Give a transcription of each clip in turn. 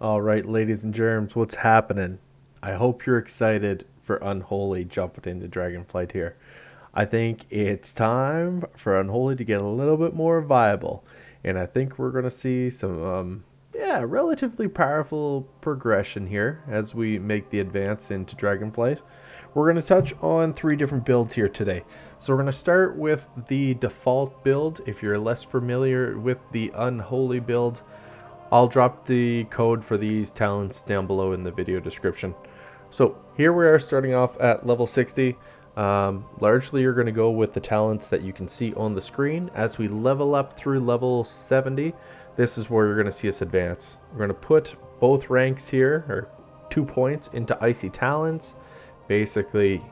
All right, ladies and germs, what's happening? I hope you're excited for Unholy jumping into Dragonflight here. I think it's time for Unholy to get a little bit more viable, and I think we're going to see some, relatively powerful progression here as we make the advance into Dragonflight. We're going to touch on three different builds here today. So we're going to start with the default build. If you're less familiar with the Unholy build, I'll drop the code for these talents down below in the video description. So here we are starting off at level 60. Largely you're going to go with the talents that you can see on the screen. As we level up through level 70, this is where you're going to see us advance. We're going to put both ranks here, or 2 points, into Icy Talons. Basically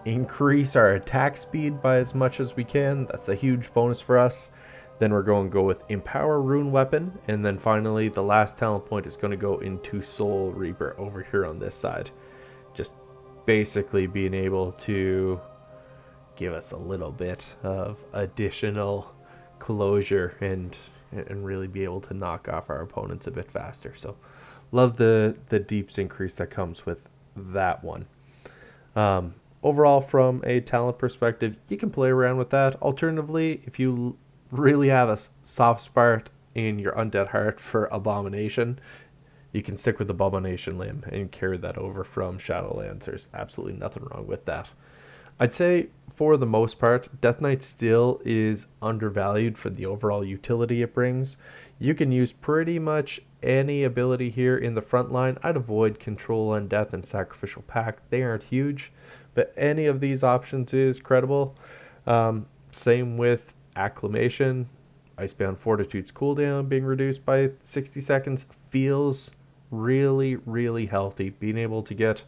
increase our attack speed by as much as we can. That's a huge bonus for us. Then we're going to go with Empower Rune Weapon. And then finally, the last talent point is going to go into Soul Reaper over here on this side. Just basically being able to give us a little bit of additional closure and really be able to knock off our opponents a bit faster. So love the deeps increase that comes with that one. Overall, from a talent perspective, you can play around with that. Alternatively, if you really have a soft spot in your undead heart for Abomination, you can stick with Abomination Limb and carry that over from Shadowlands. There's absolutely nothing wrong with that. I'd say for the most part, Death Knight still is undervalued for the overall utility it brings. You can use pretty much any ability here in the front line. I'd avoid Control and Death and Sacrificial Pact. They aren't huge, but any of these options is credible. Same with Acclamation. Icebound Fortitude's cooldown being reduced by 60 seconds feels really, really healthy. Being able to get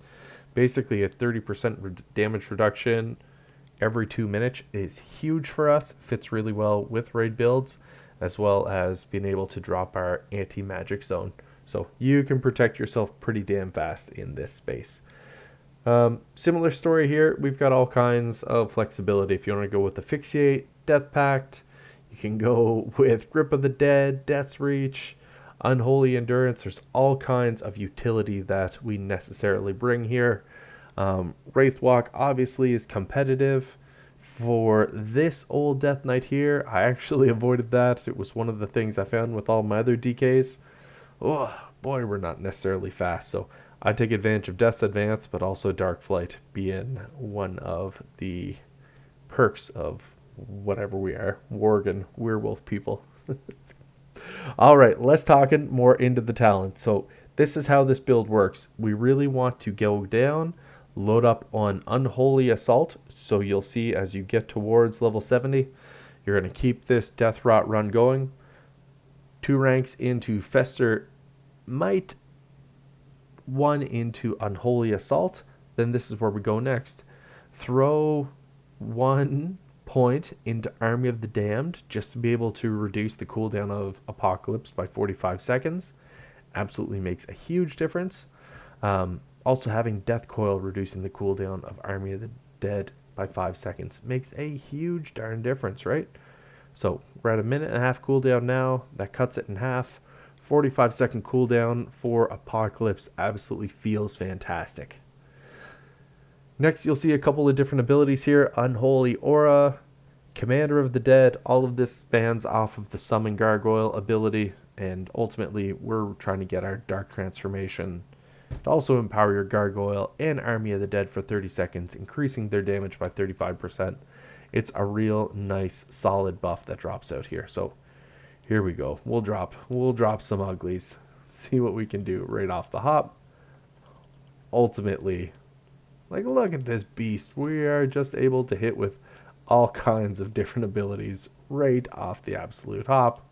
basically a 30% damage reduction every 2 minutes is huge for us. Fits really well with raid builds, as well as being able to drop our anti-magic zone. So you can protect yourself pretty damn fast in this space. Similar story here. We've got all kinds of flexibility. If you want to go with Asphyxiate, Death Pact, you can go with Grip of the Dead, Death's Reach, Unholy Endurance. There's all kinds of utility that we necessarily bring here. Wraithwalk obviously is competitive. For this old Death Knight here, I actually avoided that. It was one of the things I found with all my other DKs. Oh boy, we're not necessarily fast, so I take advantage of Death's Advance, but also Dark Flight being one of the perks of whatever we are, Worgen, werewolf people. All right, let's talking more into the talent. So this is how this build works. We really want to go down, load up on Unholy Assault. So you'll see as you get towards level 70, you're going to keep this Death Rot run going. 2 ranks into Fester Might, 1 into Unholy Assault. Then this is where we go next. Throw 1 point into Army of the Damned just to be able to reduce the cooldown of Apocalypse by 45 seconds. Absolutely makes a huge difference. Also having Death Coil reducing the cooldown of Army of the Dead by 5 seconds makes a huge darn difference, right? So we're at a 1.5-minute cooldown now. That cuts it in half. 45-second cooldown for Apocalypse absolutely feels fantastic. Next, you'll see a couple of different abilities here. Unholy Aura, Commander of the Dead. All of this spans off of the Summon Gargoyle ability. And ultimately, we're trying to get our Dark Transformation to also empower your Gargoyle and Army of the Dead for 30 seconds, increasing their damage by 35%. It's a real nice, solid buff that drops out here. So here we go. We'll drop some uglies. See what we can do right off the hop. Ultimately, like, look at this beast. We are just able to hit with all kinds of different abilities right off the absolute hop.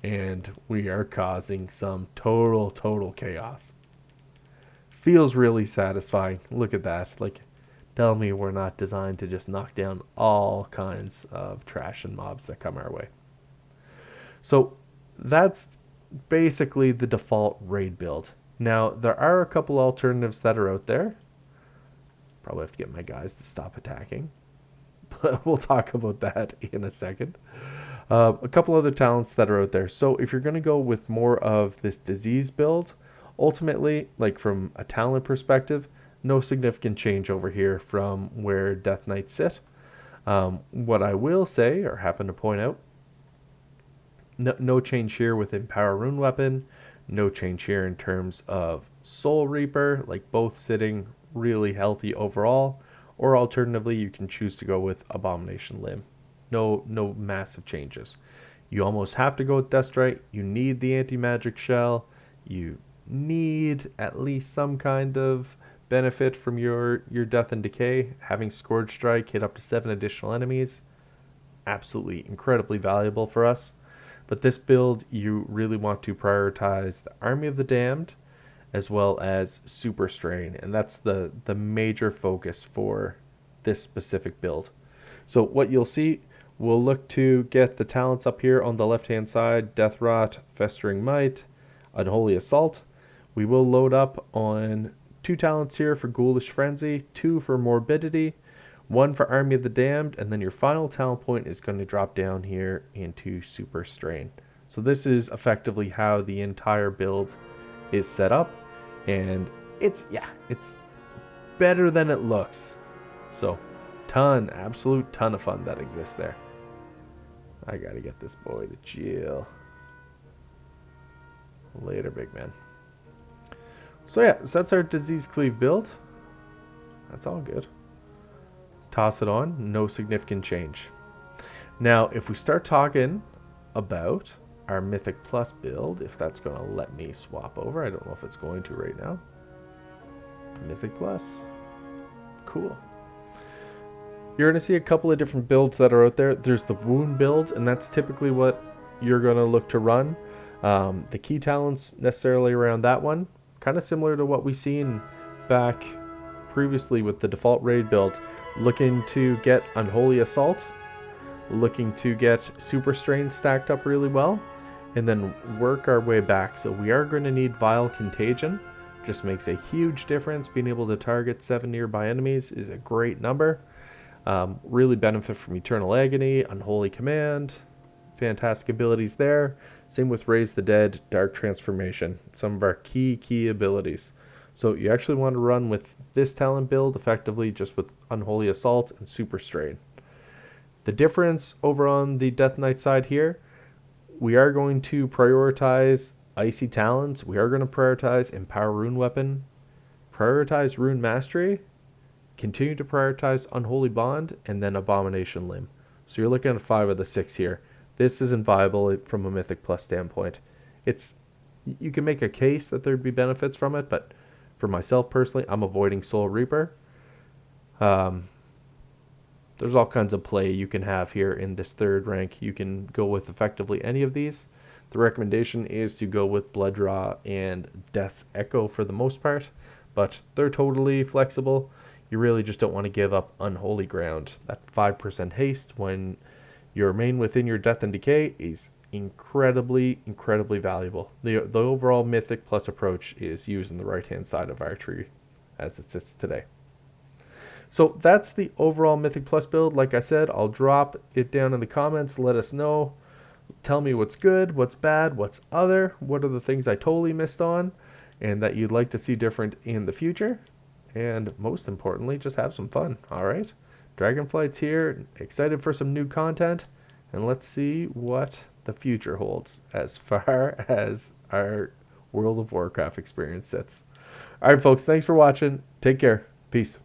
And we are causing some total chaos. Feels really satisfying. Look at that. Like, tell me we're not designed to just knock down all kinds of trash and mobs that come our way. So that's basically the default raid build. Now, there are a couple alternatives that are out there. Probably have to get my guys to stop attacking. But we'll talk about that in a second. A couple other talents that are out there. So if you're going to go with more of this disease build, Ultimately, like from a talent perspective, no significant change over here from where Death Knights sit. What I will say, or happen to point out, no change here with Empower Rune Weapon, no change here in terms of Soul Reaper, like both sitting really healthy overall, or alternatively, you can choose to go with Abomination Limb. No massive changes. You almost have to go with Deathstrike. You need the anti-magic shell. You need at least some kind of benefit from your death and decay. Having Scourge Strike hit up to 7 additional enemies, absolutely incredibly valuable for us. But this build, you really want to prioritize the Army of the Damned as well as Super Strain, and that's the major focus for this specific build. So what you'll see, we'll look to get the talents up here on the left hand side: Death Rot, Festering Might, Unholy Assault. We will load up on 2 talents here for Ghoulish Frenzy, 2 for Morbidity, 1 for Army of the Damned, and then your final talent point is going to drop down here into Super Strain. So this is effectively how the entire build is set up, and it's better than it looks. So absolute ton of fun that exists there. I gotta get this boy to chill. Later, big man. So yeah, so that's our Disease Cleave build. That's all good. Toss it on, no significant change. Now, if we start talking about our Mythic Plus build, if that's going to let me swap over, I don't know if it's going to right now. Mythic Plus. Cool. You're going to see a couple of different builds that are out there. There's the Wound build, and that's typically what you're going to look to run. The key talents necessarily around that one, kind of similar to what we seen back previously with the default raid build. Looking to get Unholy Assault, looking to get Super Strain stacked up really well, and then work our way back. So we are going to need Vile Contagion. Just makes a huge difference. Being able to target 7 nearby enemies is a great number. Really benefit from Eternal Agony, Unholy Command, fantastic abilities there. Same with Raise the Dead, Dark Transformation, some of our key abilities. So you actually want to run with this talent build effectively just with Unholy Assault and Super Strain. The difference over on the Death Knight side here, we are going to prioritize Icy Talons. We are going to prioritize Empower Rune Weapon, prioritize Rune Mastery, continue to prioritize Unholy Bond, and then Abomination Limb. So you're looking at 5 of the 6 here. This isn't viable from a Mythic Plus standpoint. You can make a case that there'd be benefits from it, but for myself personally, I'm avoiding Soul Reaper. There's all kinds of play you can have here in this 3rd rank. You can go with effectively any of these. The recommendation is to go with Blood Draw and Death's Echo for the most part, but they're totally flexible. You really just don't want to give up Unholy Ground. That 5% haste when you remain within your Death and Decay is incredibly valuable. The overall Mythic Plus approach is using the right hand side of our tree as it sits today. So that's the overall Mythic Plus build. Like I said, I'll drop it down in the comments. Let us know. Tell me what's good, what's bad, what's other, what are the things I totally missed on and that you'd like to see different in the future. And most importantly, just have some fun. All right, Dragonflight's here, excited for some new content, and let's see what the future holds as far as our World of Warcraft experience sits. All right, folks, thanks for watching. Take care. Peace.